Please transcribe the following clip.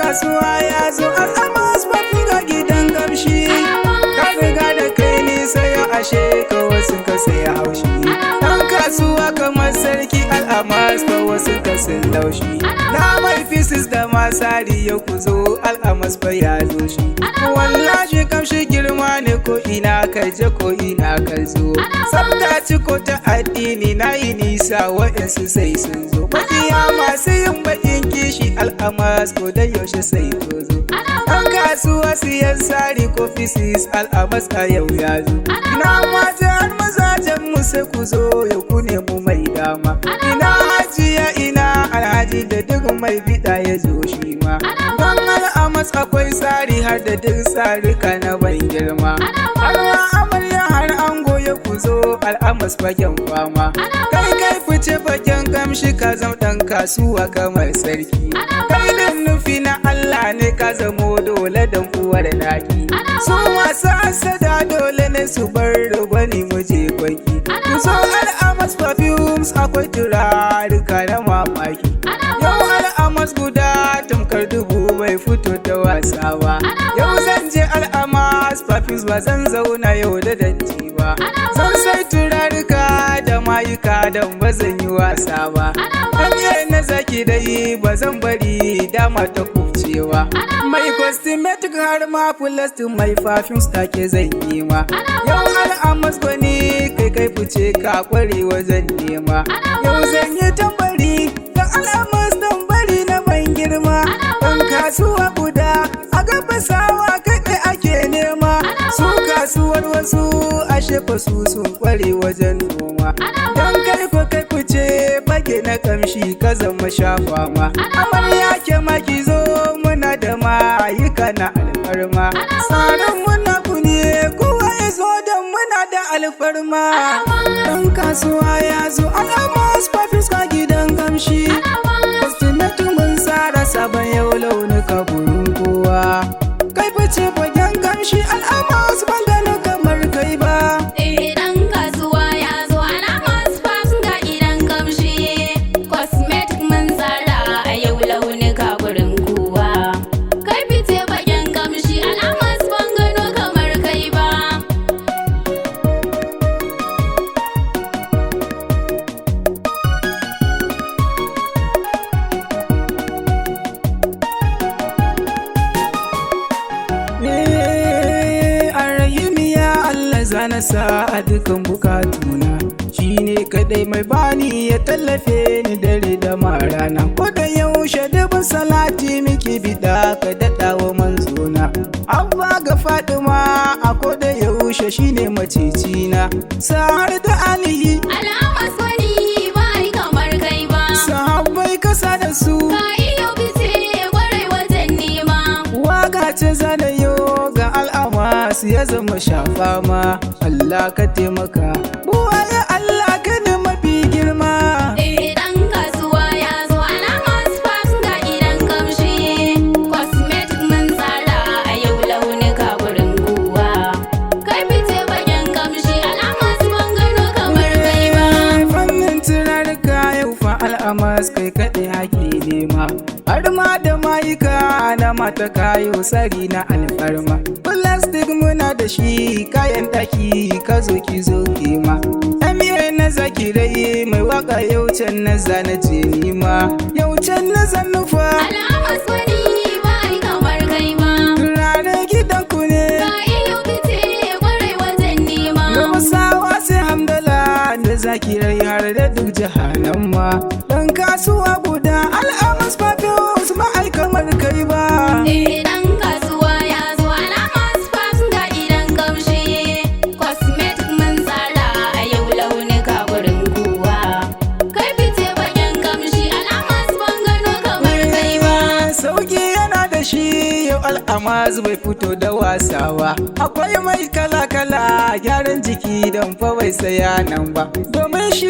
kasuwa ya zo Al-Amaz Perfume ga gidan gamshi. Ka riga da kai nisa yau ashe ka wasu ka saya haushi. Dan kasuwa kamar sarki Al-Amaz ka wasu ka sun laushi. Na mai fisis da masari yau ku zo Al-Amaz fa ya zo shi. Wallahi kamshi girma ne ko ina ka je ko ina ka zo. Sabta ci ko ta addini na yi nisa wa'insu sai sun zo. Bakiya masu yin bakin kishi Al-Amaz ko da yaushe sai to zo. Dan kasuwa siyan sari ko fisis Al-Amaz a yau ya zo. Ina mata har mazajen mu sai ku zo yau ku ne mu mai dama. Ina hajiya ina alhaji da duk mai bida ya zo shi ma. Dan Al-Amaz akwai sari har da duk sarika na ban girma. Har amarya har ango ya ku zo Al-Amaz fagen fama. Kai fice fagen kamshi ka zama dan kasuwa kamar sarki. Kai din nufi na Allah ne ka zamo dole dan uwar naki. Su masu asada dole ne su bar gwani muje kwanki. Ku zo Al-Amaz Perfumes akwai turarika na mamaki. Yau Al-Amaz guda tamkar dubu bai fito ta wasa ba. Yau zan je Al-Amaz Perfumes ba zan zauna yau da datti ba. Zan sai turarika da mayuka don ba zan yi wasa ba. Hanyar na Zakirai ba zan bari dama ta kubcewa. Mai cosmetic har ma plastic mai perfumes take zan yi ma. Yau Al-Amaz gwani kai fice ka kware wajen nema. Yau zan yi tambari da Al-Amaz tambari na ban girma. Dan kasuwa guda a gaba sawa kaɗai ake nema. Su kasuwar wasu ashe fa su sun kware wajen noma. Dan kai fice bage na kamshi ka zama shafa ma. Amarya ke maki zo muna da mayuka na alfarma. Tsarin muna kune kowa ya zo don muna da alfarma. Dan kasuwa ya zo Al-Amaz Perfumes ka gidan kamshi. Estimate mun tsara sabon yau launuka burin kowa. Kai fice fagen kamshi Al-Amaz ban gano kamar kai ba. Zana sa a dukan bukatuna, shi ne kadai mai bani ya tallafe ni dare da marana. Ko da yaushe dubin salati miki bida ka daɗa wa manzona. Abba ga Fatima a ko da yaushe shine macicina. Sa'ar da alihi Al-Amaz wani ba ai kamar kai ba. Sahabbai kasa da su Ka iyo bice kwarai wajen nema. Waka ce zana yo ga Al-Amaz ya zama shafa ma. Allah ka taimaka, buwaye Allah ka ne mafi girma. Dan kasuwa ya zo Al-Amaz Perfumes ga gidan kamshi. Cosmetic mun tsara a yau launuka gurin kowa. Kai fice bagen kamshi Al-Amaz ban gano kamar kai ba. Fannin turarika yau fa Al-Amaz kai kaɗai ake nema. Har ma da mayuka na mata kayo sari na alfarma. Plastic muna da shi kayan ɗaki ka zo ki zo kima. Amiye na Zakirai mai waka yau can na zana je nima. Yau can na zannufa Al-Amaz wani ba ai kamar kai ba. ranar gidan ku ne. Ka iyo fice kwarai wajen nema. Gaba sawa sai hamdala da Zakirai har da duk jahanamma. Dan kasuwa guda Al-Amaz Perfumes ma ai kamar kai ba. Dan kasuwa ya zo Al-Amaz Perfumes ga gidan kamshi. Cosmetic mun tsara a yau launuka gurin kowa. Kai fice bagen kamshi Al-Amaz ban gano kamar kai ba. Sauki yana da shi yau Al-Amaz bai fito da wasawa. Akwai mai kala-kala gyaran jiki don fa bai saya nan ba. Domin shi